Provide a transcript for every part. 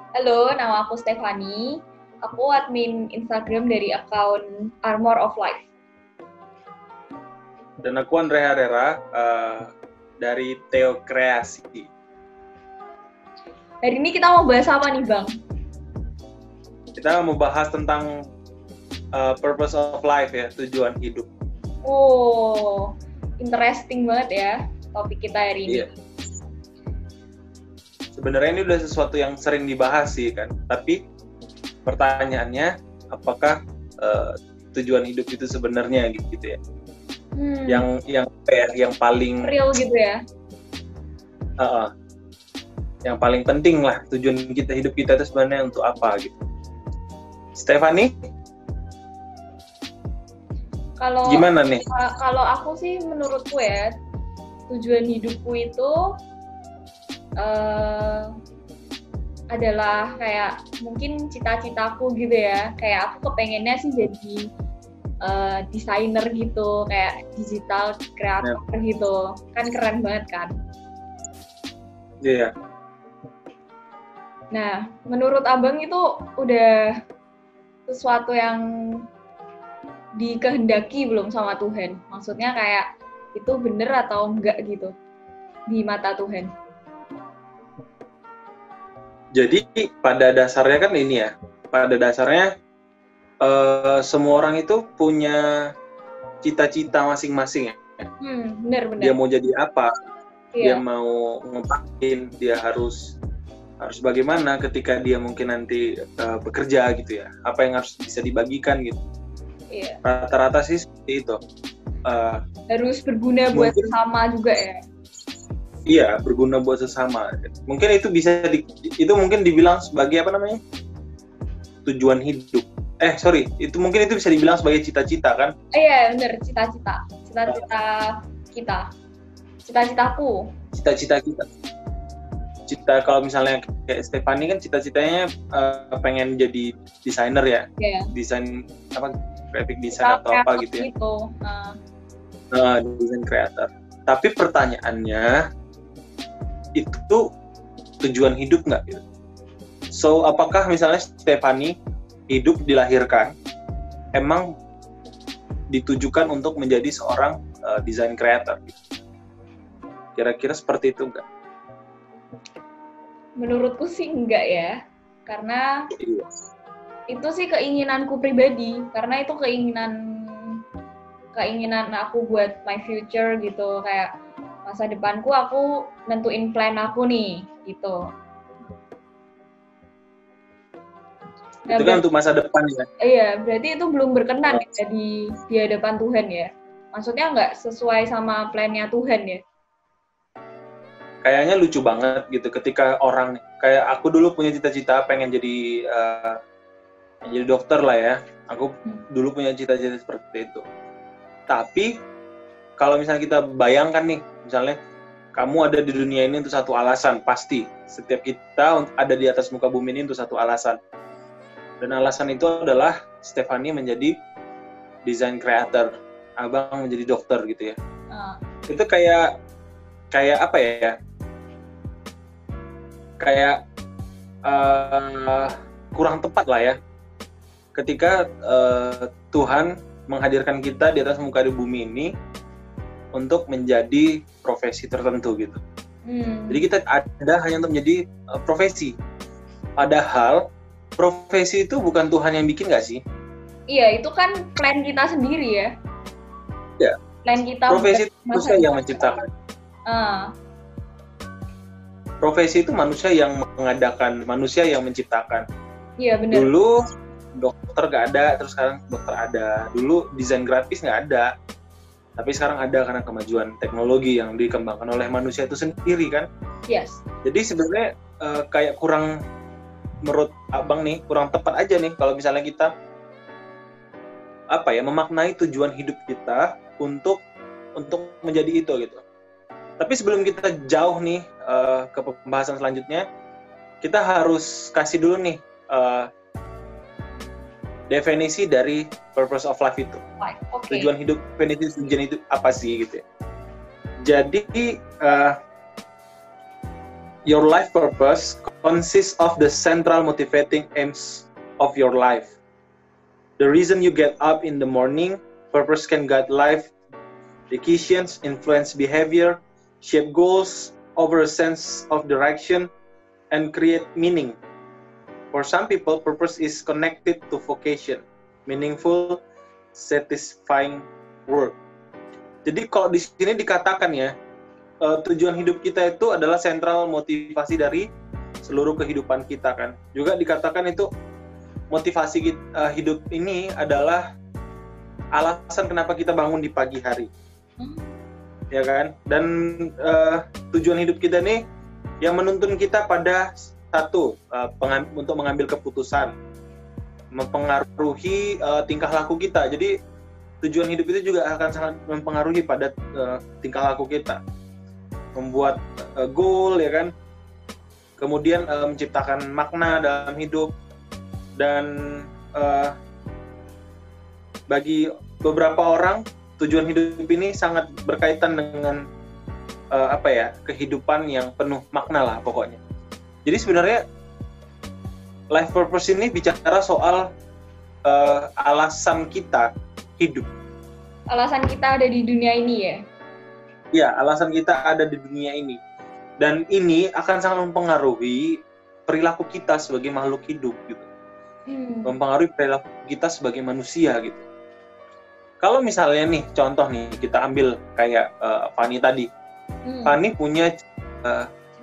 Halo, nama aku Stefani. Aku admin Instagram dari akun Armor of Life. Dan aku Andre Herrera dari Theo Kreasi. Hari ini kita mau bahas apa nih, Bang? Kita mau bahas tentang purpose of life ya, tujuan hidup. Oh, interesting banget ya topik kita hari ini. Iya. Sebenarnya ini udah sesuatu yang sering dibahas sih kan, tapi pertanyaannya apakah tujuan hidup itu sebenarnya gitu ya? Yang paling real gitu ya? Yang paling penting lah, tujuan hidup kita itu sebenarnya untuk apa gitu. Stefani? Gimana nih? Kalau aku sih menurutku ya, tujuan hidupku itu adalah kayak mungkin cita-citaku gitu ya. Kayak aku kepengennya sih jadi desainer gitu, kayak digital creator gitu. Kan keren banget kan? Iya. Nah, menurut Abang itu udah sesuatu yang dikehendaki belum sama Tuhan? Maksudnya kayak itu bener atau enggak gitu di mata Tuhan? Jadi pada dasarnya kan ini ya, pada dasarnya semua orang itu punya cita-cita masing-masing ya. Bener. Dia mau jadi apa? Iya. Dia mau ngapain? Dia harus bagaimana ketika dia mungkin nanti bekerja gitu ya? Apa yang harus bisa dibagikan gitu? Iya. Rata-rata sih seperti itu. Harus berguna buat sesama juga ya. Iya, berguna buat sesama. Mungkin itu bisa itu mungkin dibilang sebagai apa namanya? Tujuan hidup. Itu mungkin itu bisa dibilang sebagai cita-cita kan? Iya, benar, cita-cita. Cita-cita kita. Cita-citaku. Cita-cita kita. Kalau misalnya kayak Stefani kan cita-citanya pengen jadi desainer ya. Yeah. Desain apa? Graphic design atau apa gitu ya. Gitu. Desain creator. Tapi pertanyaannya, itu tujuan hidup nggak gitu? So, apakah misalnya Stefani hidup dilahirkan emang ditujukan untuk menjadi seorang desain creator gitu? Kira-kira seperti itu nggak? Menurutku sih enggak ya, karena itu sih keinginanku pribadi, karena itu keinginan aku buat my future gitu, kayak masa depanku aku nentuin plan aku nih gitu. Itu kan untuk masa depan ya? Iya, berarti itu belum berkenan ya di hadapan Tuhan ya. Maksudnya nggak sesuai sama plan-nya Tuhan ya. Kayaknya lucu banget gitu ketika orang kayak aku dulu punya cita-cita pengen jadi dokter lah ya. Aku dulu punya cita-cita seperti itu. Tapi kalau misalnya kita bayangkan nih, misalnya kamu ada di dunia ini untuk satu alasan, pasti setiap kita ada di atas muka bumi ini untuk satu alasan. Dan alasan itu adalah Stefani menjadi design creator, Abang menjadi dokter gitu ya. Itu kayak apa ya? Kayak kurang tepat lah ya. Ketika Tuhan menghadirkan kita di atas muka bumi ini untuk menjadi profesi tertentu gitu. Jadi kita ada hanya untuk menjadi profesi. Padahal profesi itu bukan Tuhan yang bikin nggak sih? Iya, itu kan plan kita sendiri ya. Ya. Plan kita. Profesi itu manusia yang menciptakan. Profesi itu manusia yang mengadakan, manusia yang menciptakan. Iya, benar. Dulu dokter nggak ada, terus sekarang dokter ada. Dulu desain grafis nggak ada, tapi sekarang ada karena kemajuan teknologi yang dikembangkan oleh manusia itu sendiri kan? Yes. Jadi sebenarnya kayak kurang, menurut Abang nih, kurang tepat aja nih kalau misalnya kita memaknai tujuan hidup kita untuk menjadi itu gitu. Tapi sebelum kita jauh nih ke pembahasan selanjutnya, kita harus kasih dulu nih definisi dari purpose of life itu. Okay. Tujuan hidup apa sih gitu ya. Jadi Your life purpose consists of the central motivating aims of your life. The reason you get up in the morning, purpose can guide life decisions, influence behavior, shape goals, offer a sense of direction, and create meaning. For some people, purpose is connected to vocation, meaningful, satisfying work. Jadi kalau di sini dikatakan ya, tujuan hidup kita itu adalah sentral motivasi dari seluruh kehidupan kita kan. Juga dikatakan itu motivasi hidup ini adalah alasan kenapa kita bangun di pagi hari. Ya kan? Dan tujuan hidup kita nih yang menuntun kita pada satu, untuk mengambil keputusan, mempengaruhi tingkah laku kita. Jadi tujuan hidup itu juga akan sangat mempengaruhi pada tingkah laku kita. Membuat goal ya kan, kemudian menciptakan makna dalam hidup, dan bagi beberapa orang tujuan hidup ini sangat berkaitan dengan kehidupan yang penuh makna lah pokoknya. Jadi sebenarnya life purpose ini bicara soal alasan kita hidup. Alasan kita ada di dunia ini ya? Ya, alasan kita ada di dunia ini. Dan ini akan sangat mempengaruhi perilaku kita sebagai makhluk hidup gitu. Mempengaruhi perilaku kita sebagai manusia gitu. Kalau misalnya nih, contoh nih, kita ambil kayak Fanny tadi. Fanny punya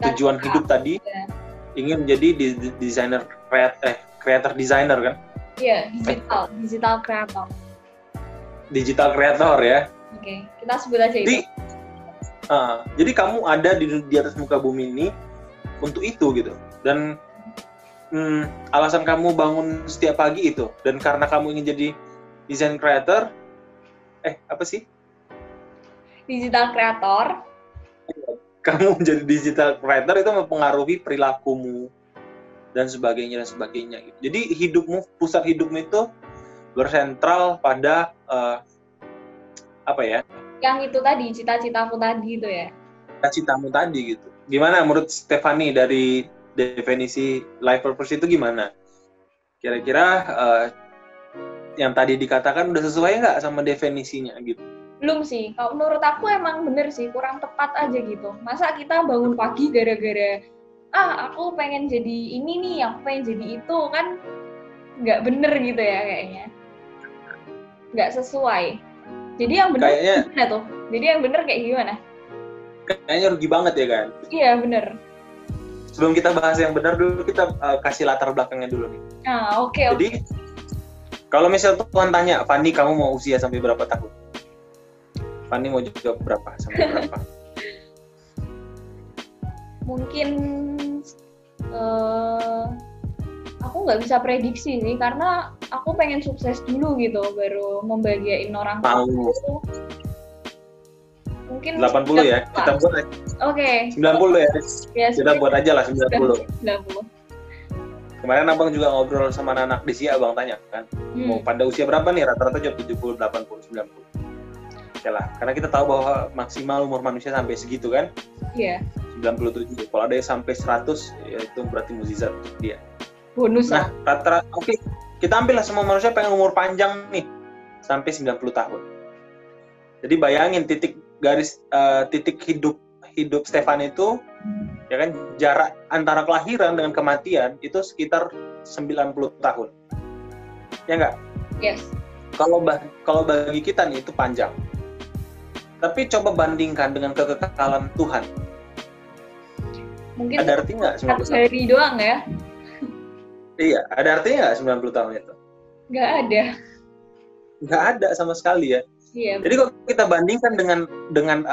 tujuan hidup tadi, ingin menjadi desainer, creator designer kan? Iya, digital creator. Digital creator ya. Oke, kita sebut aja itu. Jadi kamu ada di atas muka bumi ini untuk itu gitu. Dan alasan kamu bangun setiap pagi itu. Dan karena kamu ingin jadi design creator, digital creator. Kamu menjadi digital creator itu mempengaruhi perilakumu dan sebagainya. Gitu. Jadi pusat hidupmu itu bersentral pada Yang itu tadi, cita-citaku tadi itu ya. Cita-citamu tadi gitu. Gimana menurut Stephanie dari definisi life purpose itu gimana? Kira-kira yang tadi dikatakan udah sesuai nggak sama definisinya gitu? Belum sih. Kalau menurut aku emang bener sih, kurang tepat aja gitu. Masa kita bangun pagi gara-gara aku pengen jadi ini nih, aku pengen jadi itu, kan nggak bener gitu ya kayaknya. Nggak sesuai. Jadi yang bener gimana tuh? Jadi yang bener kayak gimana? Kayaknya rugi banget ya kan? Iya bener. Sebelum kita bahas yang benar dulu, kita kasih latar belakangnya dulu nih. Oke. Jadi kalau misal Tuhan tanya, Fanny kamu mau usia sampai berapa tahun? Fanny mau jawab berapa sampai berapa? Mungkin aku nggak bisa prediksi sih, karena aku pengen sukses dulu gitu, baru membahagiain orang tua. Mungkin 80 ya, kita buat aja. Oke. 90 ya, kita buat aja lah 90. Kemarin abang juga ngobrol sama anak di SIA, abang tanya kan, mau pada usia berapa nih, rata-rata jawab 70, 80, 90. Oke lah, karena kita tahu bahwa maksimal umur manusia sampai segitu kan. Iya. 97, kalau ada yang sampai 100, ya itu berarti mukjizat untuk dia. Bonus. Nah, rata-rata, oke, kita ambillah semua manusia pengen umur panjang nih, sampai 90 tahun. Jadi bayangin titik hidup Stefan itu, ya kan, jarak antara kelahiran dengan kematian itu sekitar 90 tahun. Ya nggak? Yes. Kalau bagi kita nih itu panjang. Tapi coba bandingkan dengan kekekalan Tuhan. Mungkin ada artinya nggak 90 tahun? Hari doang ya? Iya, ada artinya nggak 90 tahun itu? Nggak ada. Nggak ada sama sekali ya. Iya. Jadi kalau kita bandingkan dengan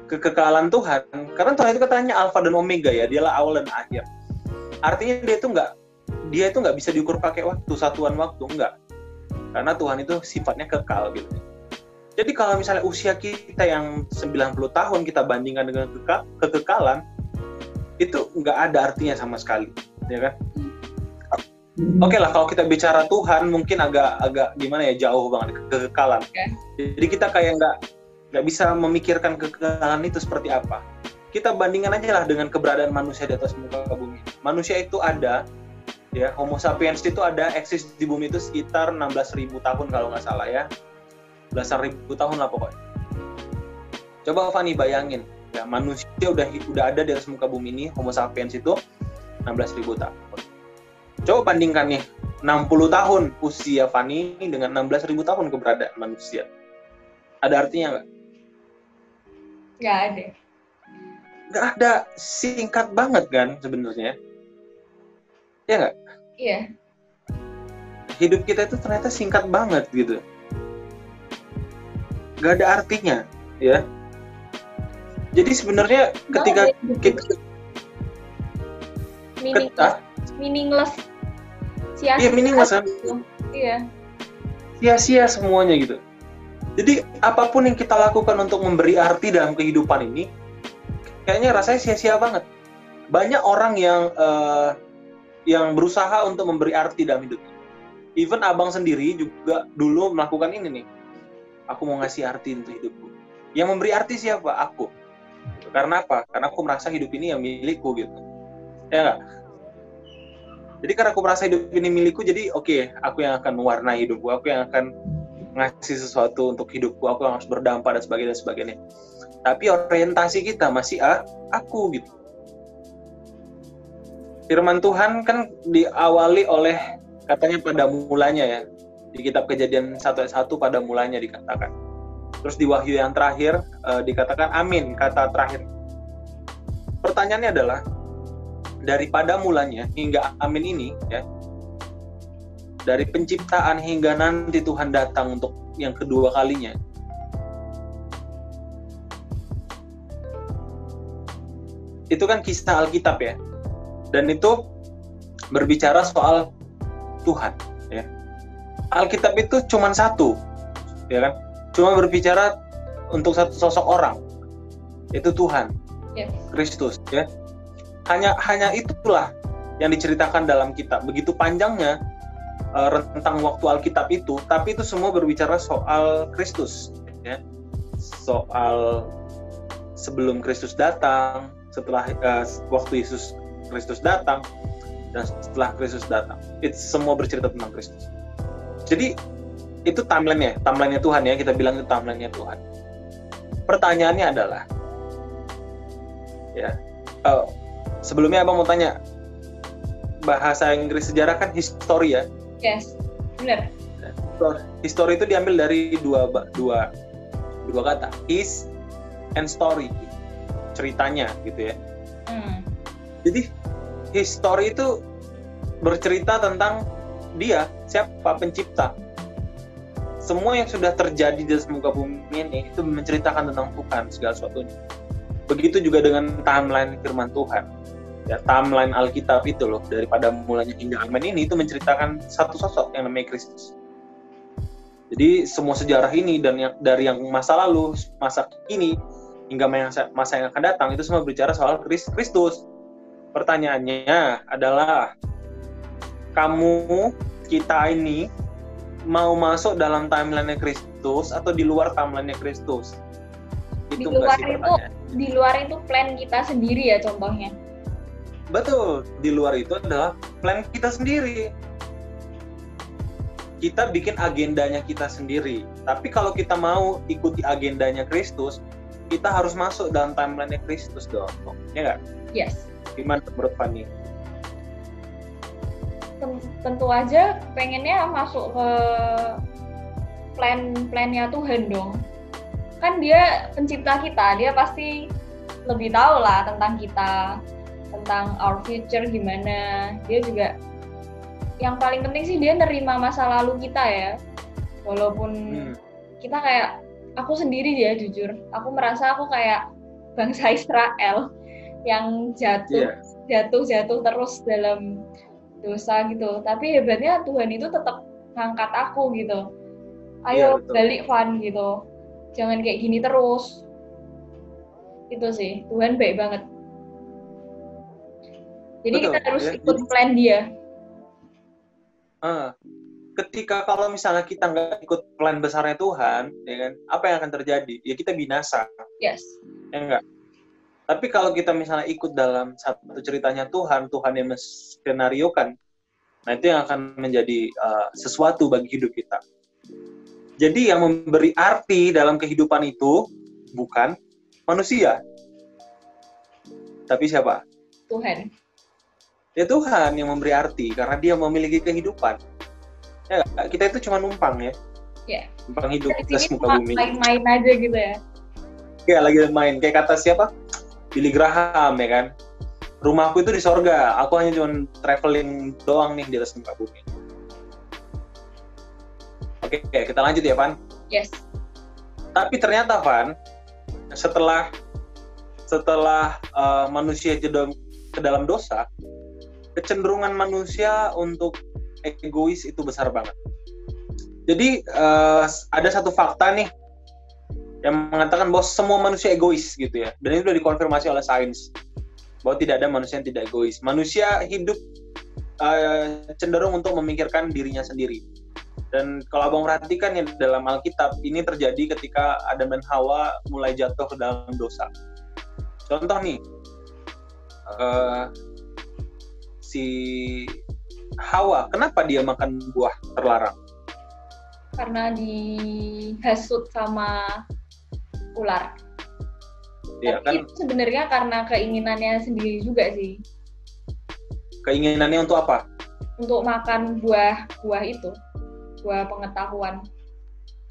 kekekalan Tuhan, karena Tuhan itu katanya Alfa dan Omega ya, dialah awal dan akhir. Artinya dia itu nggak bisa diukur pakai waktu, satuan waktu, enggak. Karena Tuhan itu sifatnya kekal gitu. Jadi kalau misalnya usia kita yang 90 tahun kita bandingkan dengan kekekalan, itu nggak ada artinya sama sekali, ya kan? Oke lah, kalau kita bicara Tuhan mungkin agak gimana ya, jauh banget kekekalan. Okay. Jadi kita kayak nggak bisa memikirkan kekekalan itu seperti apa. kita bandingkan aja lah dengan keberadaan manusia di atas muka bumi. Manusia itu ada, ya, Homo sapiens itu ada, eksis di bumi itu sekitar 16.000 tahun kalau nggak salah ya. Belasan ribu tahun lah pokoknya. Coba Fani bayangin, ya, manusia udah ada di atas muka bumi ini, Homo sapiens itu 16.000 tahun. Coba bandingkan nih, 60 tahun usia Fani dengan 16.000 tahun keberadaan manusia. Ada artinya nggak? Nggak ada. Nggak ada, singkat banget kan sebenarnya. Ya nggak? Iya. Hidup kita itu ternyata singkat banget gitu. Nggak ada artinya, ya. Jadi sebenarnya ketika kita meaningless. Iya, meaningless kan? Iya. Sia-sia semuanya gitu. Jadi apapun yang kita lakukan untuk memberi arti dalam kehidupan ini, kayaknya rasanya sia-sia banget. Banyak orang yang berusaha untuk memberi arti dalam hidup. Even abang sendiri juga dulu melakukan ini nih. Aku mau ngasih arti untuk hidupku. Yang memberi arti siapa? Aku. Karena apa? Karena aku merasa hidup ini yang milikku gitu. Ya nggak? Jadi karena aku merasa hidup ini milikku, jadi oke, aku yang akan mewarnai hidupku, aku yang akan ngasih sesuatu untuk hidupku, aku yang harus berdampak dan sebagainya. Tapi orientasi kita masih aku gitu. Firman Tuhan kan diawali oleh katanya pada mulanya ya. Di kitab Kejadian 1 ayat 1 pada mulanya dikatakan. Terus di Wahyu yang terakhir dikatakan amin, kata terakhir. Pertanyaannya adalah, daripada mulanya hingga amin ini ya, dari penciptaan hingga nanti Tuhan datang untuk yang kedua kalinya, itu kan kisah Alkitab ya, dan itu berbicara soal Tuhan ya. Alkitab itu cuma satu ya kan, cuma berbicara untuk satu sosok orang, itu Tuhan, Kristus ya. Hanya itulah yang diceritakan dalam kitab. Begitu panjangnya rentang waktu Alkitab itu, tapi itu semua berbicara soal Kristus ya. Soal sebelum Kristus datang, setelah waktu Yesus Kristus datang, dan setelah Kristus datang. Itu semua bercerita tentang Kristus. Jadi itu timeline-nya Tuhan ya, kita bilang itu timeline-nya Tuhan. Pertanyaannya adalah ya, sebelumnya abang mau tanya, bahasa Inggris sejarah kan history ya? Yes, benar. History itu diambil dari dua kata, his and story, ceritanya gitu ya. Jadi history itu bercerita tentang dia, siapa, pencipta. Semua yang sudah terjadi di muka bumi ini itu menceritakan tentang Tuhan segala sesuatunya. Begitu juga dengan timeline firman Tuhan. Ya, timeline Alkitab itu loh, daripada mulanya hingga amin ini itu menceritakan satu sosok yang namanya Kristus. Jadi semua sejarah ini dan dari yang masa lalu, masa kini hingga masa yang akan datang itu semua berbicara soal Kristus. Pertanyaannya adalah, kamu, kita ini mau masuk dalam timeline-nya Kristus atau di luar timeline-nya Kristus? Itu di luar itu plan kita sendiri ya contohnya. Betul, di luar itu adalah plan kita sendiri. Kita bikin agendanya kita sendiri. Tapi kalau kita mau ikuti agendanya Kristus, kita harus masuk dalam timeline-nya Kristus dong. Ya nggak? Yes. Gimana menurut Fanny? Tentu aja pengennya masuk ke plan-plannya Tuhan dong. Kan dia pencipta kita, dia pasti lebih tahu lah tentang kita, tentang our future gimana. Dia juga yang paling penting sih dia nerima masa lalu kita ya. Walaupun kita kayak, aku sendiri ya jujur, aku merasa aku kayak bangsa Israel yang jatuh terus dalam dosa gitu. Tapi hebatnya Tuhan itu tetap ngangkat aku gitu. Ayo balik Van gitu. Jangan kayak gini terus. Itu sih, Tuhan baik banget. Jadi kita harus ikut plan dia. Ketika kalau misalnya kita nggak ikut plan besarnya Tuhan, ya kan, apa yang akan terjadi? Ya kita binasa. Yes. Ya enggak? Tapi kalau kita misalnya ikut dalam satu ceritanya Tuhan yang menskenariokan, nah itu yang akan menjadi sesuatu bagi hidup kita. Jadi yang memberi arti dalam kehidupan itu bukan manusia, tapi siapa? Tuhan. Ya Tuhan yang memberi arti, karena dia memiliki kehidupan. Ya, kita itu cuma numpang ya. Ya. Numpang hidup Di atas sini muka bumi. main-main aja gitu ya. Ya, lagi main. Kayak kata siapa? Billy Graham, ya kan? Rumahku itu di sorga, aku hanya cuma traveling doang nih di atas muka bumi. Oke, kita lanjut ya, Van? Yes. Tapi ternyata, Van, setelah manusia ke dalam dosa, kecenderungan manusia untuk egois itu besar banget. Jadi ada satu fakta nih yang mengatakan bahwa semua manusia egois gitu ya, dan itu sudah dikonfirmasi oleh sains bahwa tidak ada manusia yang tidak egois. Manusia hidup cenderung untuk memikirkan dirinya sendiri. Dan kalau abang perhatikan ya dalam Alkitab, ini terjadi ketika Adam dan Hawa mulai jatuh ke dalam dosa. Contoh nih, si Hawa, kenapa dia makan buah terlarang? Karena dihasut sama ular. Iya kan? Sebenarnya karena keinginannya sendiri juga sih. Keinginannya untuk apa? Untuk makan buah itu, buah pengetahuan.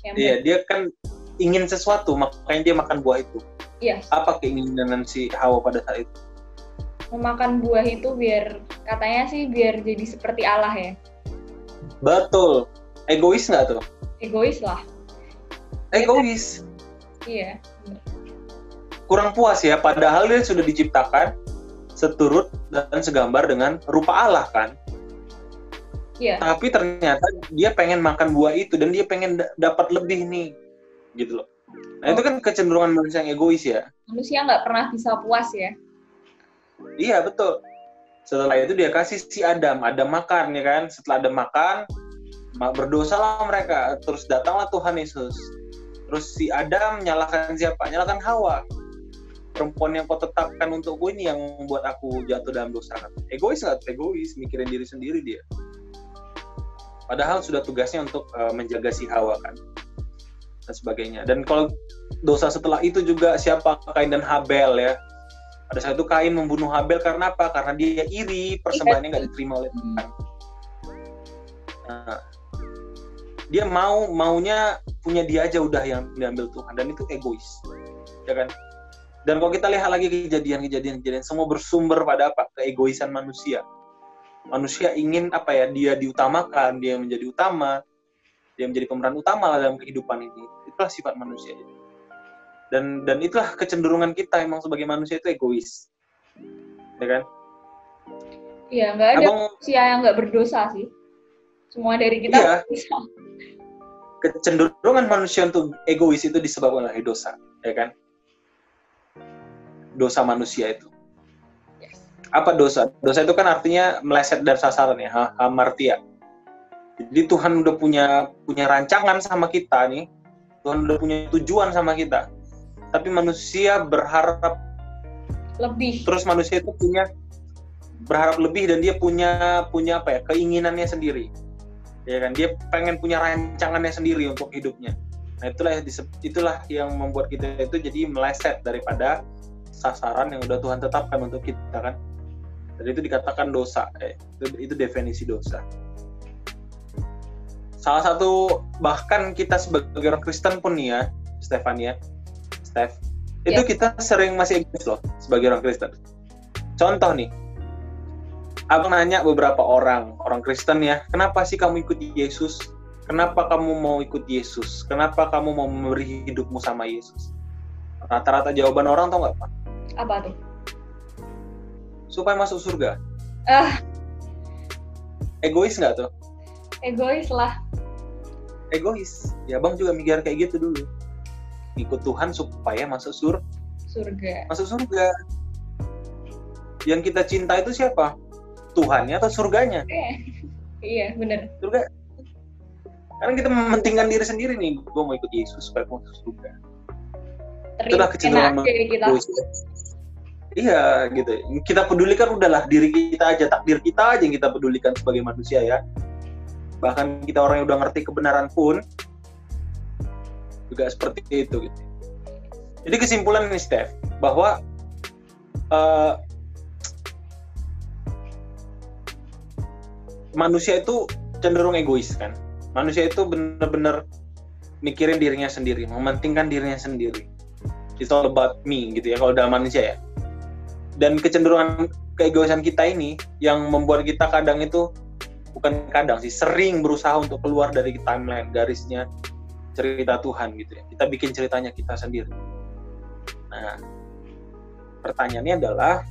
Iya, dia kan ingin sesuatu, makanya dia makan buah itu. Iya. Apa keinginan si Hawa pada saat itu? Memakan buah itu katanya sih biar jadi seperti Allah ya. Betul. Egois nggak tuh? Egois lah. Egois. Iya. Kurang puas ya, padahal dia sudah diciptakan seturut dan segambar dengan rupa Allah kan. Iya. Tapi ternyata dia pengen makan buah itu dan dia pengen dapat lebih nih, gitu loh. Nah itu kan kecenderungan manusia yang egois ya. Manusia nggak pernah bisa puas ya. Iya betul. Setelah itu dia kasih si Adam makan ya kan. Setelah Adam makan, berdosalah mereka. Terus datanglah Tuhan Yesus. Terus si Adam nyalahkan siapa? Nyalahkan Hawa. Perempuan yang kau tetapkan untukku ini yang membuat aku jatuh dalam dosa. Egois nggak? Egois, mikirin diri sendiri dia. Padahal sudah tugasnya untuk menjaga si Hawa kan, dan sebagainya. Dan kalau dosa setelah itu juga siapa? Kain dan Habel ya. Pada saat itu Kain membunuh Habel karena apa? Karena dia iri, persembahannya nggak diterima oleh Tuhan. Nah, dia maunya punya dia aja udah yang diambil Tuhan, dan itu egois, ya kan? Dan kalau kita lihat lagi kejadian semua bersumber pada apa? Keegoisan manusia. Manusia ingin apa ya? Dia diutamakan, dia menjadi utama, dia menjadi pemeran utama dalam kehidupan ini. Itulah sifat manusia. Dan itulah kecenderungan kita emang sebagai manusia itu egois, ya kan? Iya, nggak ada manusia yang nggak berdosa sih. Semua dari kita berdosa. Kecenderungan manusia untuk egois itu disebabkan oleh dosa, ya kan? Dosa manusia itu. Apa dosa? Dosa itu kan artinya meleset dari sasaran ya, hamartia. Jadi Tuhan udah punya rancangan sama kita nih. Tuhan udah punya tujuan sama kita. Tapi manusia berharap lebih. Terus manusia itu berharap lebih dan dia punya apa ya? Keinginannya sendiri. Ya kan? Dia pengen punya rancangannya sendiri untuk hidupnya. Nah, itulah yang membuat kita itu jadi meleset daripada sasaran yang udah Tuhan tetapkan untuk kita kan. Dan itu dikatakan dosa. Itu definisi dosa. Salah satu bahkan kita sebagai orang Kristen pun nih ya, itu kita sering masih egois loh sebagai orang Kristen. Contoh nih, abang nanya beberapa orang Kristen ya, kenapa sih kamu ikut Yesus? Kenapa kamu mau ikut Yesus? Kenapa kamu mau memberi hidupmu sama Yesus? Rata-rata jawaban orang tau nggak Pak? Apa tuh? Supaya masuk surga. Egois nggak tuh? Egois lah. Egois. Ya abang juga mikir kayak gitu dulu. Ikut Tuhan supaya masuk surga. Masuk surga. Yang kita cinta itu siapa? Tuhannya atau surganya? Iya, benar. Surga. Karena kita mementingkan diri sendiri nih. Gue mau ikut Yesus supaya masuk surga. Itulah kecenderungan kita. Iya gitu. Kita pedulikan udahlah diri kita aja, takdir kita aja yang kita pedulikan sebagai manusia ya. Bahkan kita orang yang udah ngerti kebenaran pun juga seperti itu gitu. Jadi kesimpulan nih Steph, bahwa manusia itu cenderung egois kan. Manusia itu benar-benar mikirin dirinya sendiri, mementingkan dirinya sendiri. It's all about me gitu ya kalau dalam manusia ya. Dan kecenderungan keegoisan kita ini yang membuat kita kadang itu, bukan kadang sih, sering berusaha untuk keluar dari timeline, garisnya cerita Tuhan gitu ya. Kita bikin ceritanya kita sendiri. Nah, pertanyaannya adalah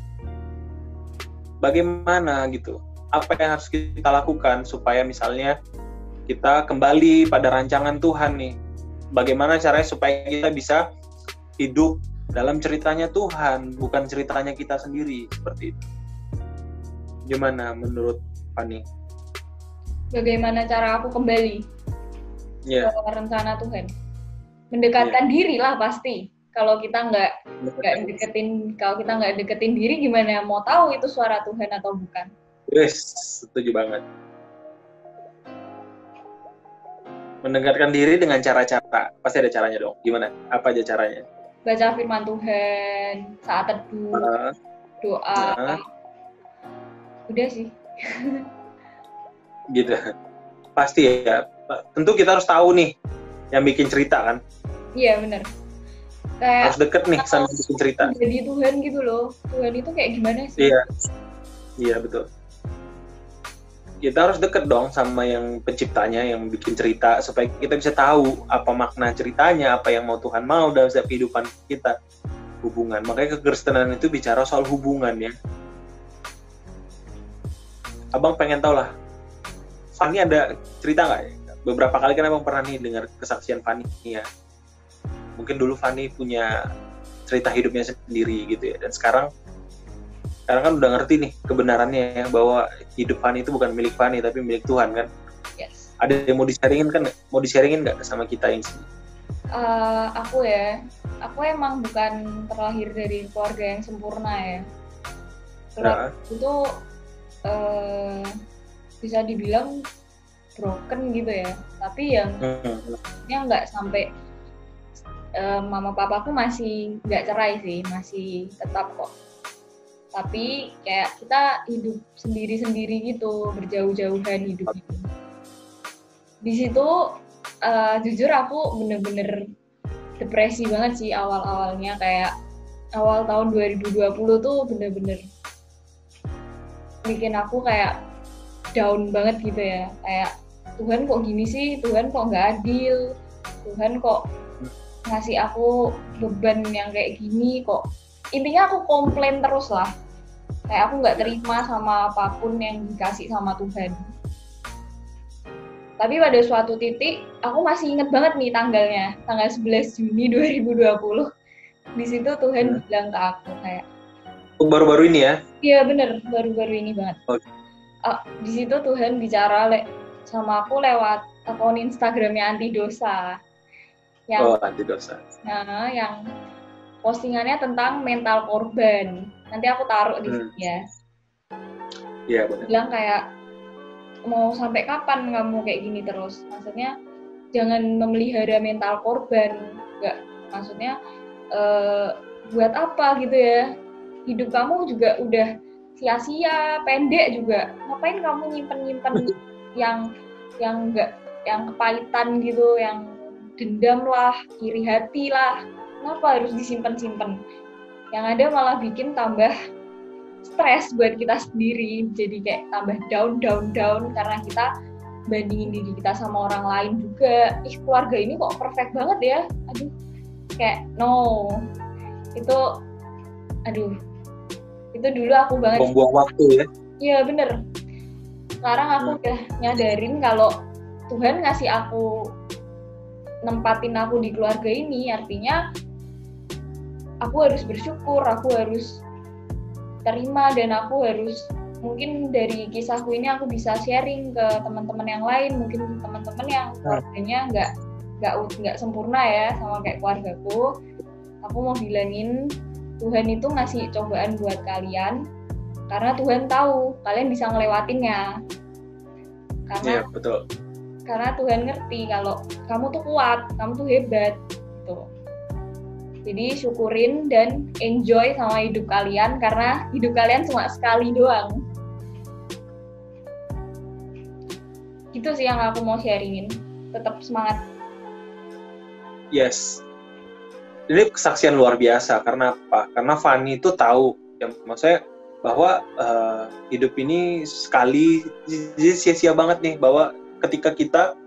bagaimana gitu? Apa yang harus kita lakukan supaya misalnya kita kembali pada rancangan Tuhan nih? Bagaimana caranya supaya kita bisa hidup dalam ceritanya Tuhan, bukan ceritanya kita sendiri, seperti itu. Gimana menurut Fanny? Bagaimana cara aku kembali ke rencana Tuhan? Mendekatkan diri lah pasti. Kalau kita nggak deketin diri, gimana mau tahu itu suara Tuhan atau bukan? Yes, setuju banget. Mendekatkan diri dengan cara-cara, pasti ada caranya dong. Gimana? Apa aja caranya? Baca firman Tuhan, saat teduh, doa. Udah sih. Gitu. Pasti ya. Tentu kita harus tahu nih yang bikin cerita kan. Iya, benar. Kayak harus deket nih sama bikin cerita. Jadi Tuhan gitu loh. Tuhan itu kayak gimana sih? Iya. Iya, betul. Kita harus deket dong sama yang penciptanya, yang bikin cerita, supaya kita bisa tahu apa makna ceritanya, apa yang mau Tuhan mau dalam setiap kehidupan kita, hubungan. Makanya kekristenan itu bicara soal hubungan ya. Abang pengen tahu lah, Fanny ada cerita nggak? Beberapa kali kan abang pernah nih dengar kesaksian Fanny ya. Mungkin dulu Fanny punya cerita hidupnya sendiri gitu ya, dan sekarang kan udah ngerti nih kebenarannya ya, bahwa hidup Fanny itu bukan milik Fanny tapi milik Tuhan kan. Yes. Ada yang mau di-sharingin nggak sama kita yang sini? Aku emang bukan terlahir dari keluarga yang sempurna ya. Keluarga itu bisa dibilang broken gitu ya. Tapi yang nggak sampai mama papaku masih nggak cerai sih, masih tetap kok. Tapi kayak kita hidup sendiri-sendiri gitu, berjauh-jauhan hidupnya. Di situ jujur aku bener-bener depresi banget sih awal-awalnya, kayak awal tahun 2020 tuh bener-bener bikin aku kayak down banget gitu ya. Kayak Tuhan kok gini sih, Tuhan kok nggak adil, Tuhan kok ngasih aku beban yang kayak gini kok. Intinya aku komplain terus lah, kayak aku nggak terima sama apapun yang dikasih sama Tuhan. Tapi pada suatu titik, aku masih inget banget nih tanggalnya, tanggal 11 Juni 2020. Di situ Tuhan bilang ke aku kayak, baru-baru ini ya? Iya bener, baru-baru ini banget. Okay. Di situ Tuhan bicara sama aku lewat akun Instagramnya Antidosa. Antidosa. Nah, yang postingannya tentang mental korban. Nanti aku taruh di sini ya. Iya, benar. Bilang kayak, mau sampai kapan kamu kayak gini terus? Maksudnya jangan memelihara mental korban. Enggak, maksudnya buat apa gitu ya? Hidup kamu juga udah sia-sia, pendek juga. Ngapain kamu nyimpen-nyimpen yang enggak, yang kepahitan gitu, yang dendam lah, iri hati lah. Kenapa harus disimpan-simpan? Yang ada malah bikin tambah stres buat kita sendiri. Jadi kayak tambah down karena kita bandingin diri kita sama orang lain juga. Keluarga ini kok perfect banget ya. Aduh, kayak no. Itu dulu aku banget. Membuang waktu ya? Iya bener. Sekarang aku udah nyadarin kalau Tuhan ngasih aku, nempatin aku di keluarga ini, artinya aku harus bersyukur, aku harus terima, dan aku harus, mungkin dari kisahku ini aku bisa sharing ke teman-teman yang lain, mungkin teman-teman yang keluarganya nggak sempurna ya sama kayak keluargaku. Aku mau bilangin Tuhan itu ngasih cobaan buat kalian karena Tuhan tahu kalian bisa ngelewatinnya. Iya, betul. Karena Tuhan ngerti kalau kamu tuh kuat, kamu tuh hebat gitu. Jadi syukurin dan enjoy sama hidup kalian karena hidup kalian cuma sekali doang. Gitu sih yang aku mau sharingin. Tetap semangat. Yes. Ini kesaksian luar biasa. Karena apa? Karena Fanny itu tahu, ya, maksudnya bahwa hidup ini sekali, jadi sia-sia banget nih, bahwa ketika kita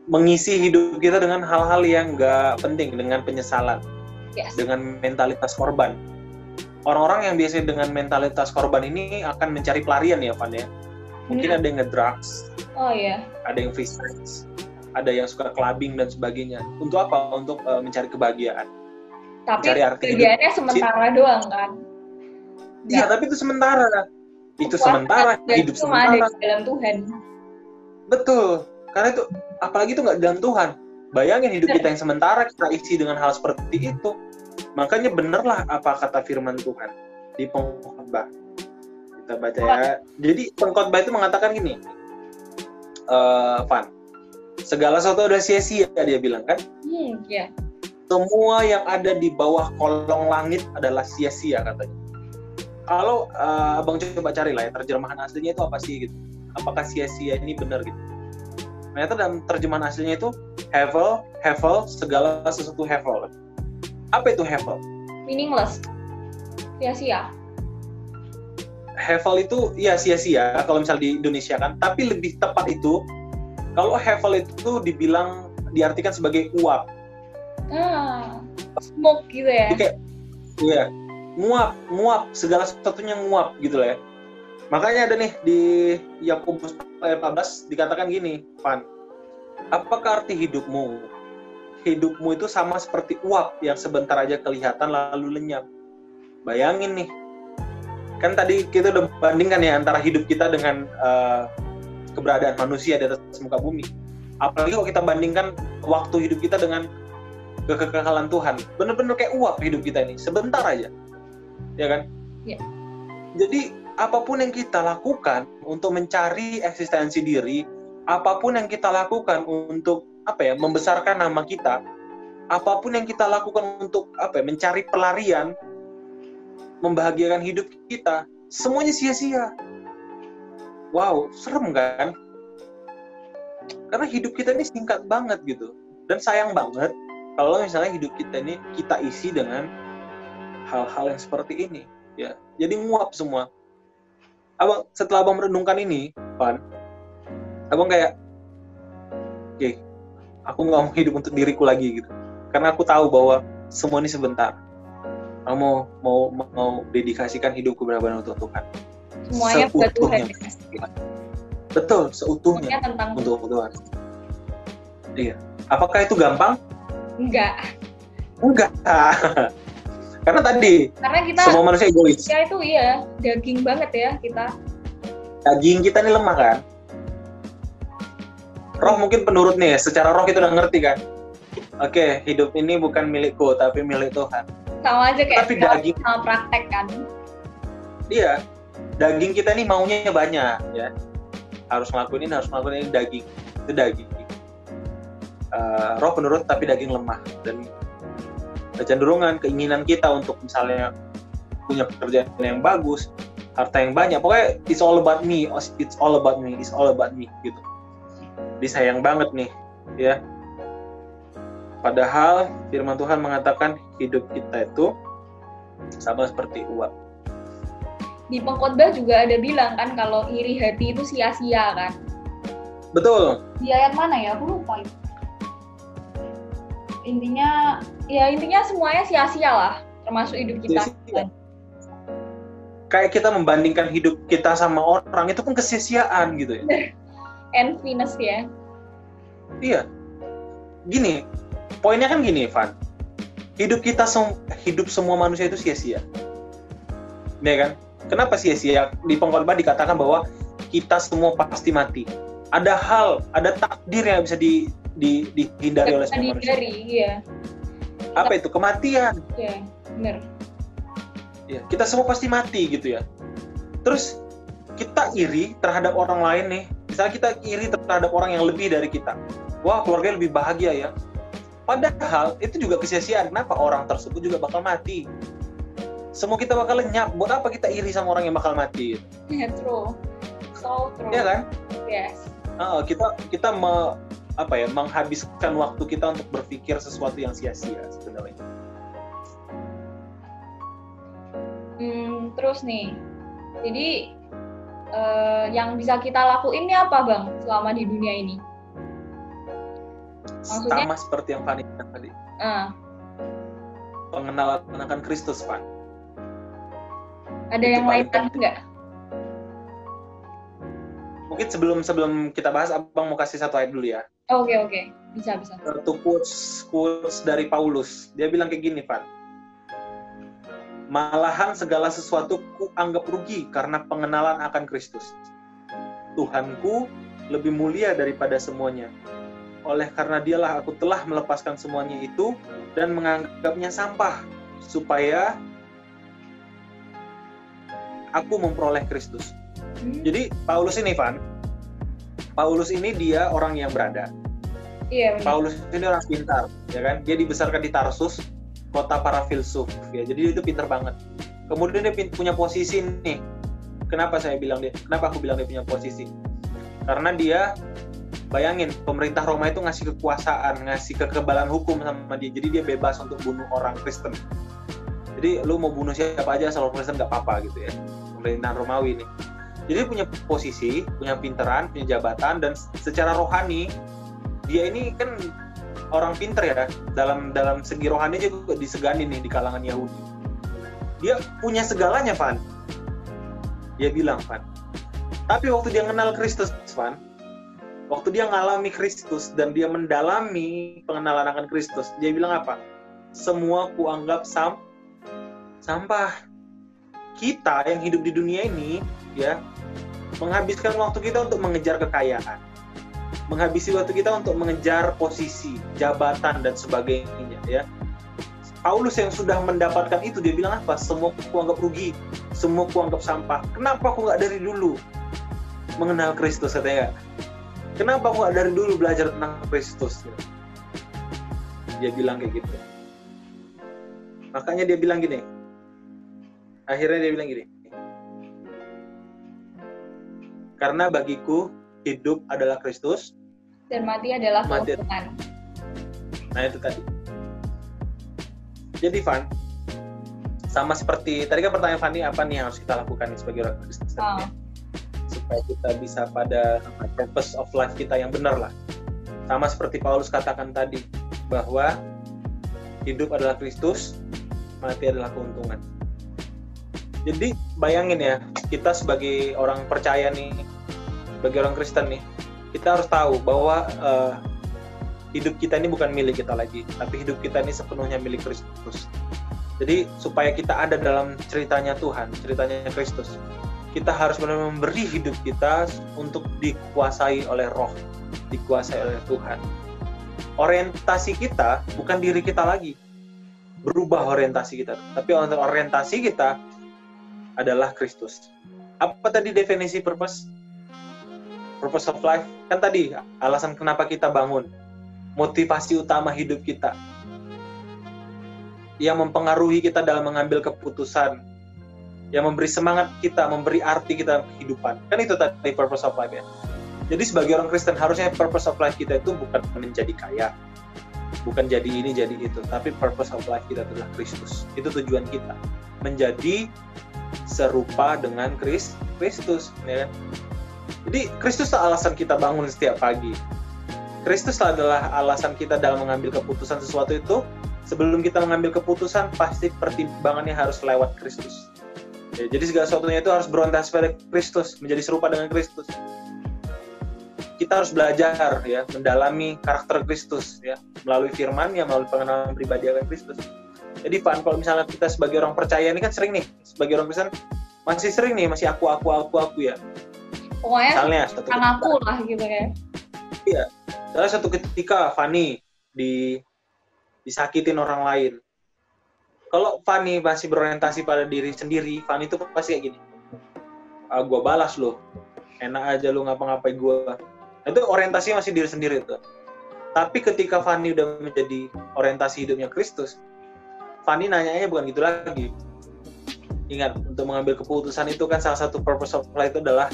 mengisi hidup kita dengan hal-hal yang nggak penting, dengan penyesalan, dengan mentalitas korban. Orang-orang yang biasanya dengan mentalitas korban ini akan mencari pelarian ya, Van ya. Mungkin ada yang ngedrugs, ada yang free sex, ada yang suka clubbing dan sebagainya. Untuk apa? Untuk mencari kebahagiaan. Tapi kebahagiaannya sementara doang kan? Iya, tapi itu sementara. Itu sementara, hidup sementara. Ada di dalam Tuhan. Betul. Karena itu, apalagi itu nggak dalam Tuhan. Bayangin hidup kita yang sementara, kita isi dengan hal seperti itu. Makanya benerlah apa kata firman Tuhan di Pengkhotbah. Kita baca ya. Jadi Pengkhotbah itu mengatakan gini, Van, segala sesuatu udah sia-sia, dia bilang kan? Iya. Semua yang ada di bawah kolong langit adalah sia-sia, katanya. Kalau abang coba cari lah ya, terjemahan aslinya itu apa sih gitu. Apakah sia-sia ini benar gitu. Ternyata dalam terjemahan aslinya itu hevel, segala sesuatu hevel. Apa itu hevel? Meaningless. Sia-sia. Hevel itu ya sia-sia kalau misal di Indonesia kan, tapi lebih tepat itu kalau hevel itu diartikan sebagai uap. Smoke gitu ya. Kayak iya, nguap, segala sesuatunya nguap gitu lah ya. Makanya ada nih di Yakobus 14 dikatakan gini, Pan. Apakah arti hidupmu? Hidupmu itu sama seperti uap yang sebentar aja kelihatan lalu lenyap. Bayangin nih. Kan tadi kita udah bandingkan ya antara hidup kita dengan keberadaan manusia di atas muka bumi. Apalagi kalau kita bandingkan waktu hidup kita dengan kekekalan Tuhan. Bener-bener kayak uap hidup kita ini, sebentar aja. Ya kan? Iya. Jadi apapun yang kita lakukan untuk mencari eksistensi diri, apapun yang kita lakukan untuk membesarkan nama kita, apapun yang kita lakukan untuk mencari pelarian, membahagiakan hidup kita, semuanya sia-sia. Wow, serem kan? Karena hidup kita ini singkat banget gitu, dan sayang banget kalau misalnya hidup kita ini kita isi dengan hal-hal yang seperti ini, ya. Jadi nguap semua. Setelah abang merenungkan ini, Pan, abang kayak, oke, aku nggak mau hidup untuk diriku lagi gitu. Karena aku tahu bahwa semua ini sebentar. Aku mau dedikasikan hidupku benar-benar untuk Tuhan. Semuanya buat Tuhan. Betul, seutuhnya untuk Tuhan. Iya. Apakah itu gampang? Enggak. Karena kita semua manusia egois. Ya itu daging banget ya kita. Daging kita ini lemah kan. Roh mungkin penurut nih, secara roh kita udah ngerti kan. Oke, hidup ini bukan milikku tapi milik Tuhan. Sama aja kayak tapi daging sama praktek kan. Iya. Daging kita ini maunya banyak ya. Harus ngelakuin ini daging. Itu daging. Roh penurut tapi daging lemah, dan kecenderungan keinginan kita untuk misalnya punya pekerjaan yang bagus, harta yang banyak, pokoknya it's all about me gitu. Jadi sayang banget nih ya, padahal firman Tuhan mengatakan hidup kita itu sama seperti uap. Di Pengkhotbah juga ada bilang kan kalau iri hati itu sia-sia kan. Betul. Di ayat mana ya, aku lupa itu. Intinya semuanya sia-sia lah, termasuk hidup kita. Sia-sia. Kayak kita membandingkan hidup kita sama orang, itu pun kesia-siaan gitu ya. Enviness ya. Iya. Gini, poinnya kan gini, Van. Hidup semua manusia itu sia-sia. Ya kan? Kenapa sia-sia? Di Pengkhotbah dikatakan bahwa kita semua pasti mati. Ada takdir yang bisa dihindari oleh semua manusia. Iya. Apa itu? Kematian. Iya, benar. Ya, kita semua pasti mati gitu ya. Terus kita iri terhadap orang lain nih. Misalnya kita iri terhadap orang yang lebih dari kita. Wah, keluarganya lebih bahagia ya. Padahal itu juga kesia-siaan. Kenapa? Orang tersebut juga bakal mati. Semua kita bakal lenyap. Buat apa kita iri sama orang yang bakal mati? Yeah, true. So true. Iya kan? Yes. Kita menghabiskan waktu kita untuk berpikir sesuatu yang sia-sia sebenarnya. Terus nih, jadi yang bisa kita lakuin ini apa Bang selama di dunia ini? Maksudnya? Sama seperti yang Fanny bilang tadi. Pengenalan akan Kristus, Fan. Ada itu yang lain lagi nggak? Mungkin sebelum kita bahas, Abang mau kasih satu ayat dulu ya. Oke. Bisa. Satu quotes dari Paulus. Dia bilang kayak gini, Fan. Malahan segala sesuatu ku anggap rugi karena pengenalan akan Kristus. Tuhanku lebih mulia daripada semuanya. Oleh karena dialah aku telah melepaskan semuanya itu dan menganggapnya sampah supaya aku memperoleh Kristus. Jadi Paulus ini, Van, Paulus ini dia orang yang berada. Iya. Paulus ini orang pintar, ya kan? Dia dibesarkan di Tarsus, kota para filsuf, ya. Jadi dia itu pintar banget. Kemudian dia punya posisi nih. Kenapa aku bilang dia punya posisi? Karena dia, bayangin, pemerintah Roma itu ngasih kekuasaan, ngasih kekebalan hukum sama dia. Jadi dia bebas untuk bunuh orang Kristen. Jadi lu mau bunuh siapa aja asal Kristen nggak apa-apa gitu ya. Pemerintahan Romawi ini. Jadi dia punya posisi, punya pinteran, punya jabatan, dan secara rohani dia ini kan orang pinter ya, dalam segi rohani juga disegani nih di kalangan Yahudi. Dia punya segalanya, Van. Dia bilang, Van. Tapi waktu dia kenal Kristus, Van, waktu dia ngalami Kristus dan dia mendalami pengenalan akan Kristus, dia bilang apa? Semua kuanggap sampah. Kita yang hidup di dunia ini, ya, menghabiskan waktu kita untuk mengejar kekayaan. Menghabisi waktu kita untuk mengejar posisi, jabatan, dan sebagainya, ya. Paulus yang sudah mendapatkan itu, dia bilang apa? Semua kuanggap rugi, semua kuanggap sampah. Kenapa aku nggak dari dulu mengenal Kristus, katanya? Kenapa aku nggak dari dulu belajar tentang Kristus? Dia bilang kayak gitu. Makanya dia bilang gini. Akhirnya dia bilang gini. Karena bagiku hidup adalah Kristus dan mati adalah keuntungan. Nah itu tadi. Jadi Van, sama seperti tadi kan pertanyaan Fanny, apa nih yang harus kita lakukan sebagai orang Kristen ya? Supaya kita bisa pada purpose of life kita yang benar lah. Sama seperti Paulus katakan tadi, bahwa hidup adalah Kristus, mati adalah keuntungan. Jadi bayangin ya, kita sebagai orang percaya nih, sebagai orang Kristen nih, kita harus tahu bahwa hidup kita ini bukan milik kita lagi, tapi hidup kita ini sepenuhnya milik Kristus. Jadi supaya kita ada dalam ceritanya Tuhan, ceritanya Kristus, kita harus benar-benar memberi hidup kita untuk dikuasai oleh Roh, dikuasai oleh Tuhan. Orientasi kita bukan diri kita lagi, berubah orientasi kita, tapi orientasi kita adalah Kristus. Apa tadi definisi purpose? Purpose of life, kan tadi alasan kenapa kita bangun, motivasi utama hidup kita, yang mempengaruhi kita dalam mengambil keputusan, yang memberi semangat kita, memberi arti kita kehidupan. Kan itu tadi purpose of life ya. Jadi sebagai orang Kristen harusnya purpose of life kita itu bukan menjadi kaya, bukan jadi ini jadi itu, tapi purpose of life kita adalah Kristus. Itu tujuan kita, menjadi serupa dengan Kristus, ya kan? Jadi Kristus alasan kita bangun setiap pagi. Kristus adalah alasan kita dalam mengambil keputusan sesuatu itu. Sebelum kita mengambil keputusan, pasti pertimbangannya harus lewat Kristus. Ya, jadi segala sesuatunya itu harus berorientasi pada Kristus, menjadi serupa dengan Kristus. Kita harus belajar ya, mendalami karakter Kristus ya, melalui firman-Nya, melalui pengenalan pribadi akan Kristus. Jadi Pak, kalau misalnya kita sebagai orang percaya ini kan sering nih, sebagai orang Kristen masih sering nih, masih aku ya. Pokoknya aku lah gitu ya. Iya. Salah satu ketika Fanny disakitin orang lain. Kalau Fanny masih berorientasi pada diri sendiri, Fanny itu pasti kayak gini. Gue balas lo, enak aja lo ngapa-ngapain gue. Itu orientasinya masih diri sendiri tuh. Tapi ketika Fanny udah menjadi orientasi hidupnya Kristus, Fanny nanyanya bukan gitu lagi. Ingat, untuk mengambil keputusan itu kan salah satu purpose of life itu adalah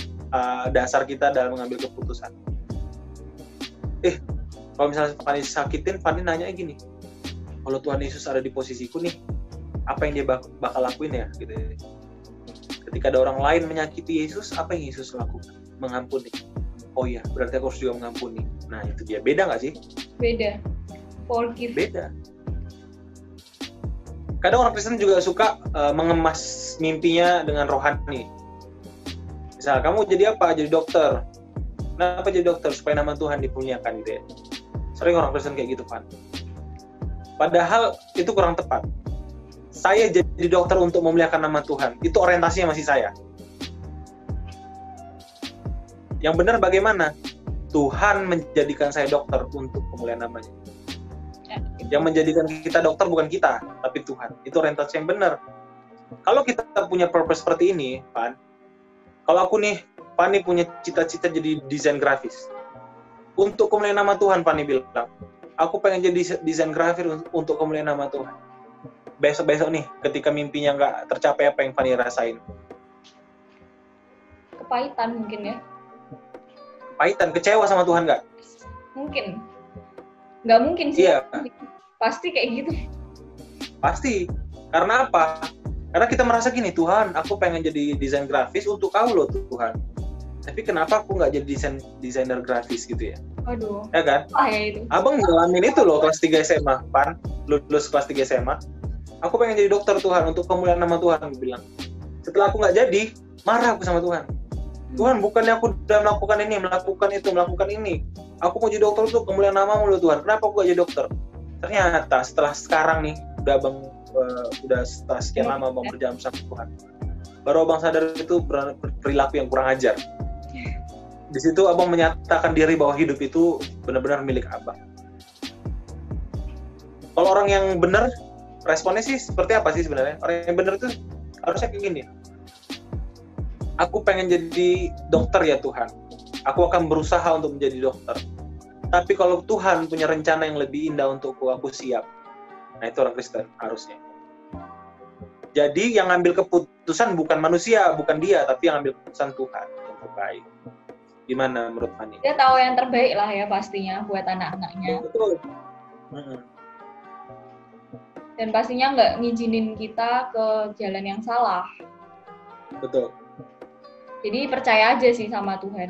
dasar kita dalam mengambil keputusan. Kalau misalnya Fanny sakitin, Fanny nanya gini, kalau Tuhan Yesus ada di posisiku nih, apa yang dia bakal lakuin ya? Gitu. Ketika ada orang lain menyakiti Yesus, apa yang Yesus lakukan? Mengampuni. Oh iya, berarti aku harus juga mengampuni. Nah itu dia. Beda nggak sih? Beda. Forgive. Beda. Kadang orang Kristen juga suka mengemas mimpinya dengan rohani. Misal, kamu jadi apa? Jadi dokter. Kenapa jadi dokter? Supaya nama Tuhan dimuliakan gitu ya. Sering orang Kristen kayak gitu, Pan. Padahal itu kurang tepat. Saya jadi dokter untuk memuliakan nama Tuhan. Itu orientasinya masih saya. Yang benar bagaimana? Tuhan menjadikan saya dokter untuk kemuliaan namanya. Yang menjadikan kita dokter bukan kita, tapi Tuhan. Itu orientasi yang benar. Kalau kita punya purpose seperti ini, Pan, kalau aku nih, Fanny punya cita-cita jadi desain grafis. Untuk kemuliaan nama Tuhan, Fanny bilang, aku pengen jadi desain grafis untuk kemuliaan nama Tuhan. Besok-besok nih, ketika mimpinya nggak tercapai, apa yang Fanny rasain? Kepahitan mungkin ya. Kepahitan, kecewa sama Tuhan nggak? Mungkin. Nggak mungkin sih. Iya. Pasti kayak gitu. Pasti. Karena apa? Karena kita merasa gini, Tuhan, aku pengen jadi desain grafis untuk kau loh Tuhan. Tapi kenapa aku nggak jadi desainer grafis gitu ya? Aduh. Ya kan? Ya itu. Abang ngalamin itu loh kelas 3 SMA, Pan. Lulus kelas 3 SMA. Aku pengen jadi dokter Tuhan, untuk kemuliaan nama Tuhan, aku bilang. Setelah aku nggak jadi, marah aku sama Tuhan. Tuhan, bukannya aku udah melakukan ini. Aku mau jadi dokter untuk kemuliaan namamu loh Tuhan. Kenapa aku nggak jadi dokter? Ternyata setelah sekarang nih, udah setelah sekian lama abang berjalan sama Tuhan, baru abang sadar itu perilaku yang kurang ajar. Di situ abang menyatakan diri bahwa hidup itu benar-benar milik abang. Kalau orang yang benar, responnya sih seperti apa sih sebenarnya? Orang yang benar itu harusnya kayak gini. Aku pengen jadi dokter ya Tuhan. Aku akan berusaha untuk menjadi dokter. Tapi kalau Tuhan punya rencana yang lebih indah untukku, aku siap. Nah itu orang Kristen harusnya. Jadi yang ngambil keputusan bukan manusia, bukan dia, tapi yang ngambil keputusan Tuhan yang terbaik. Gimana menurut Fanny? Dia tahu yang terbaik lah ya pastinya buat anak-anaknya. Betul. Dan pastinya nggak ngizinin kita ke jalan yang salah. Betul. Jadi percaya aja sih sama Tuhan.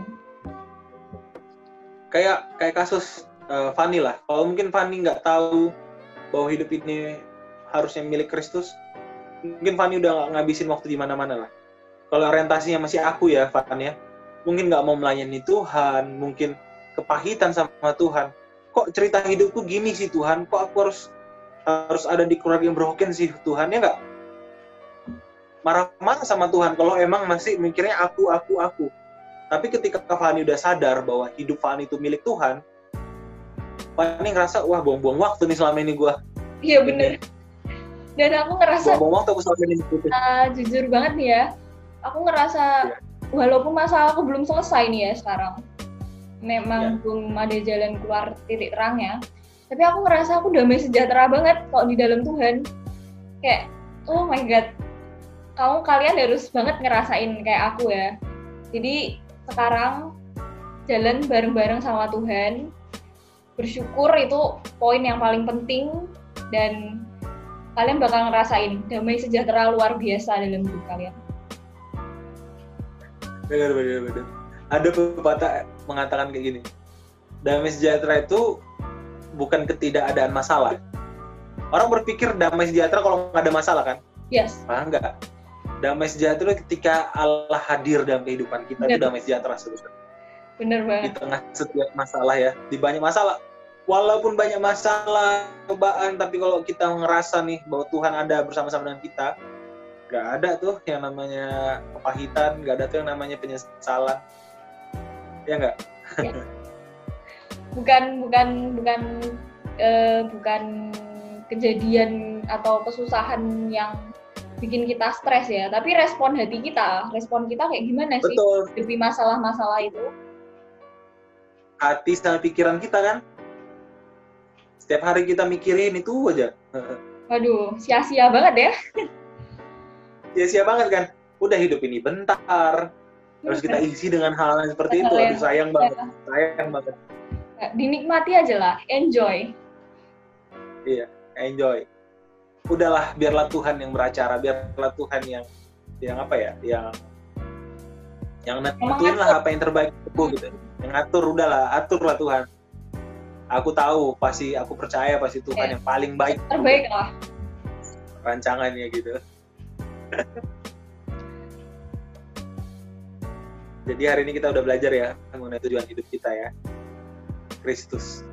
Kayak kasus Fanny lah. Kalau mungkin Fanny nggak tahu bahwa hidup ini harusnya milik Kristus, mungkin Fanny udah ngabisin waktu di mana-mana lah. Kalau orientasinya masih aku ya, Fanny ya, mungkin nggak mau melayani Tuhan, mungkin kepahitan sama Tuhan. Kok cerita hidupku gini sih Tuhan? Kok aku harus ada di keluarga yang broken sih Tuhan, ya nggak? Marah-marah sama Tuhan kalau emang masih mikirnya aku. Tapi ketika Fanny udah sadar bahwa hidup Fanny itu milik Tuhan, Fanny ngerasa, wah buang-buang waktu nih selama ini gue. Iya bener. Dan aku ngerasa, buang-buang waktu aku selama ini. Jujur banget nih ya, aku ngerasa walaupun masalahku belum selesai nih ya sekarang, memang belum ada jalan keluar titik terangnya, tapi aku ngerasa aku damai sejahtera banget kok di dalam Tuhan. Kayak, oh my God, kalian harus banget ngerasain kayak aku ya. Jadi sekarang jalan bareng-bareng sama Tuhan, bersyukur itu poin yang paling penting, dan kalian bakal ngerasain damai sejahtera luar biasa dalam hidup kalian. Benar. Ada pepatah mengatakan kayak gini, damai sejahtera itu bukan ketidakadaan masalah. Orang berpikir damai sejahtera kalau nggak ada masalah kan? Yes. Enggak. Damai sejahtera ketika Allah hadir dalam kehidupan kita, itu damai sejahtera sebetulnya. Bener banget. Di tengah setiap masalah ya, di banyak masalah. Walaupun banyak masalah, cobaan, tapi kalau kita ngerasa nih bahwa Tuhan ada bersama-sama dengan kita, nggak ada tuh yang namanya kepahitan, nggak ada tuh yang namanya penyesalan. Ya nggak? Ya. Bukan kejadian atau kesusahan yang bikin kita stres ya, tapi respon kita kayak gimana sih Betul. di masalah-masalah itu? Hati sama pikiran kita kan, setiap hari kita mikirin itu aja. Waduh, sia-sia banget ya. Sia-sia banget kan, udah hidup ini bentar, harus kita isi dengan hal yang seperti itu. Aduh, sayang banget. Dinikmati aja lah, enjoy. Iya, enjoy. Udahlah, biarlah Tuhan yang beracara, biarlah Tuhan yang apa ya, yang nentuin lah apa yang terbaik aku gitu. Yang udahlah, aturlah Tuhan. Aku tahu, aku percaya pasti Tuhan yang paling baik. Terbaik lah. Rancangannya gitu. Jadi hari ini kita udah belajar ya mengenai tujuan hidup kita ya. Kristus.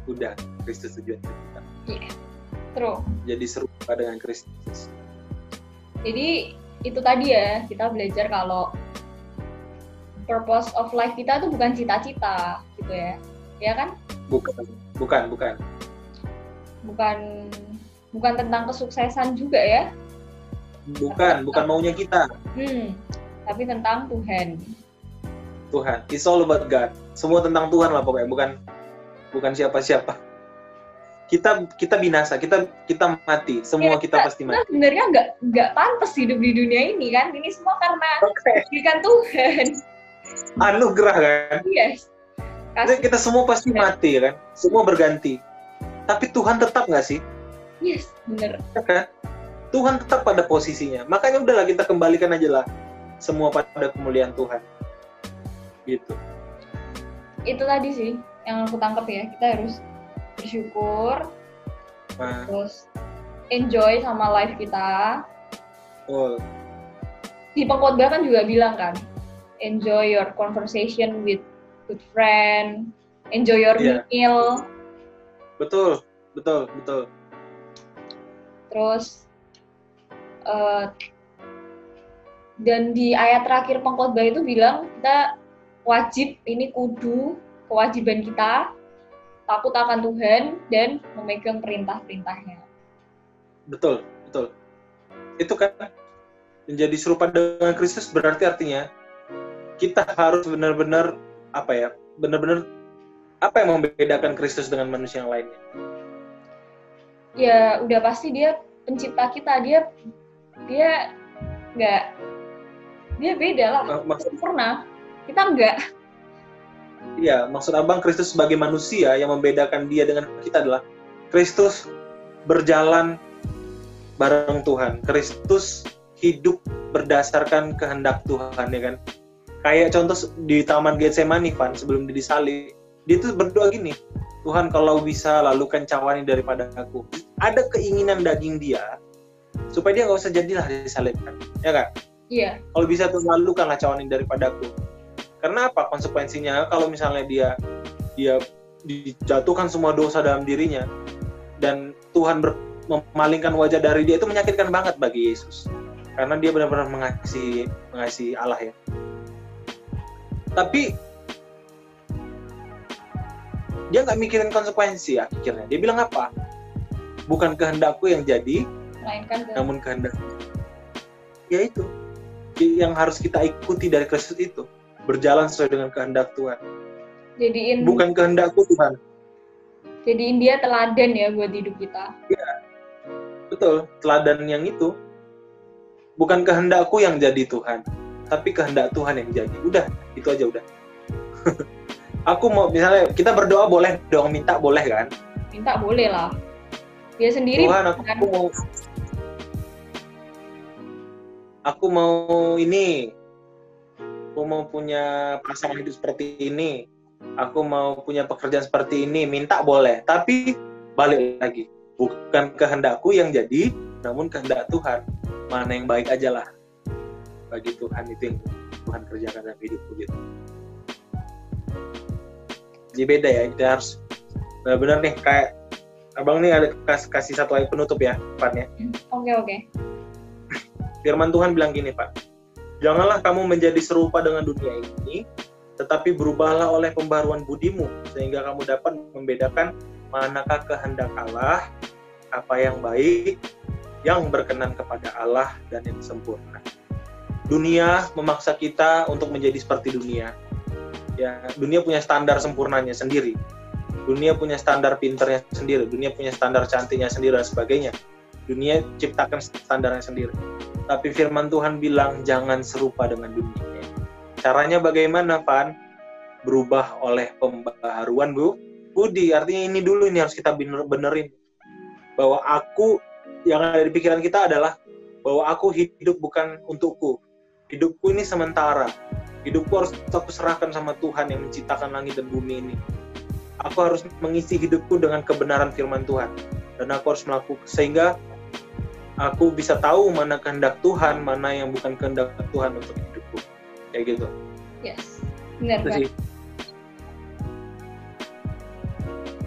Udah, Kristus tujuan hidup kita. Iya. True. Jadi serupa dengan Kristus. Jadi itu tadi ya, kita belajar kalau purpose of life kita itu bukan cita-cita gitu ya. Ya kan? Bukan tentang kesuksesan juga ya. Bukan maunya kita. Tapi tentang Tuhan. It's all about God. Semua tentang Tuhan lah pokoknya, bukan siapa-siapa. Kita binasa, kita mati, semua kita pasti mati. Kita sebenarnya nggak pantas hidup di dunia ini kan, ini semua karena kebaikan Tuhan. Anugerah kan? Yes. Kita semua pasti mati kan, semua berganti. Tapi Tuhan tetap nggak sih? Yes, benar. Kan? Tuhan tetap pada posisinya. Makanya udahlah kita kembalikan aja lah semua pada kemuliaan Tuhan. Gitu. Itu tadi sih yang aku tangkap ya, kita harus bersyukur, terus enjoy sama life kita. Di pengkhotbah kan juga bilang kan, enjoy your conversation with good friend, enjoy your meal. Betul. Terus dan di ayat terakhir pengkhotbah itu bilang kita wajib, ini kudu kewajiban kita takut akan Tuhan dan memegang perintah-perintahnya. Betul. Itu kan menjadi serupa dengan Kristus berarti artinya kita harus benar-benar apa yang membedakan Kristus dengan manusia yang lainnya? Ya udah pasti dia pencipta kita, dia beda lah, sempurna. Kita enggak. Iya, maksud abang Kristus sebagai manusia yang membedakan dia dengan kita adalah Kristus berjalan bareng Tuhan. Kristus hidup berdasarkan kehendak Tuhan, ya kan? Kayak contoh di Taman Getsemani, Van, sebelum dia disalib, dia tuh berdoa gini, Tuhan kalau bisa lalukan cawan ini daripada aku. Ada keinginan daging dia, supaya dia nggak usah jadilah disalibkan, ya kan? Iya. Kalau bisa tuh lalukanlah cawan ini daripada aku. Karena apa konsekuensinya kalau misalnya dia dijatuhkan semua dosa dalam dirinya dan Tuhan memalingkan wajah dari dia, itu menyakitkan banget bagi Yesus. Karena dia benar-benar mengasihi Allah ya. Tapi dia nggak mikirin konsekuensi akhirnya. Dia bilang apa? Bukan kehendakku yang jadi, namun kehendak. Ya itu yang harus kita ikuti dari Kristus itu. Berjalan sesuai dengan kehendak Tuhan. Bukan kehendakku Tuhan. Jadiin dia teladan ya buat hidup kita. Iya, betul. Teladan yang itu. Bukan kehendakku yang jadi Tuhan, tapi kehendak Tuhan yang jadi. Udah, itu aja udah. Aku mau, misalnya kita berdoa boleh dong, minta boleh kan? Minta boleh lah. Dia sendiri. Tuhan, aku mau ini. Aku mau punya pasangan hidup seperti ini, aku mau punya pekerjaan seperti ini, minta boleh. Tapi balik lagi, bukan kehendakku yang jadi, namun kehendak Tuhan. Mana yang baik aja lah bagi Tuhan, itu yang Tuhan kerjakan dalam hidupku gitu. Jadi beda ya, kita harus benar-benar nih, kayak abang nih ada kasih satu ayat penutup ya, Pak ya. Oke. Firman Tuhan bilang gini, Pak. Janganlah kamu menjadi serupa dengan dunia ini, tetapi berubahlah oleh pembaruan budimu, sehingga kamu dapat membedakan manakah kehendak Allah, apa yang baik, yang berkenan kepada Allah dan yang sempurna. Dunia memaksa kita untuk menjadi seperti dunia. Ya, dunia punya standar sempurnanya sendiri. Dunia punya standar pinternya sendiri. Dunia punya standar cantiknya sendiri dan sebagainya. Dunia ciptakan standarnya sendiri. Tapi firman Tuhan bilang jangan serupa dengan dunia. Caranya bagaimana, Pan? Berubah oleh pembaharuan, Budi. Artinya ini dulu ini harus kita benerin. Bahwa aku, yang ada di pikiran kita adalah bahwa aku hidup bukan untukku. Hidupku ini sementara. Hidupku harus aku serahkan sama Tuhan yang menciptakan langit dan bumi ini. Aku harus mengisi hidupku dengan kebenaran firman Tuhan. Dan aku harus melakukan, sehingga aku bisa tahu mana kehendak Tuhan, mana yang bukan kehendak Tuhan untuk hidupku. Kayak gitu. Yes, benar banget.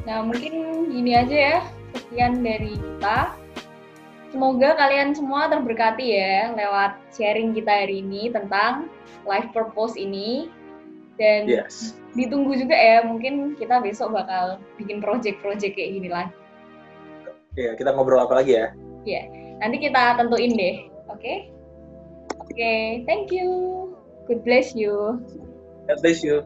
Nah, mungkin gini aja ya, sekian dari kita. Semoga kalian semua terberkati ya lewat sharing kita hari ini tentang life purpose ini. Dan ditunggu juga ya, mungkin kita besok bakal bikin project-project kayak gini lagi. Iya, kita ngobrol apa lagi ya? Iya, nanti kita tentuin deh, oke? Oke, thank you. God bless you. God bless you.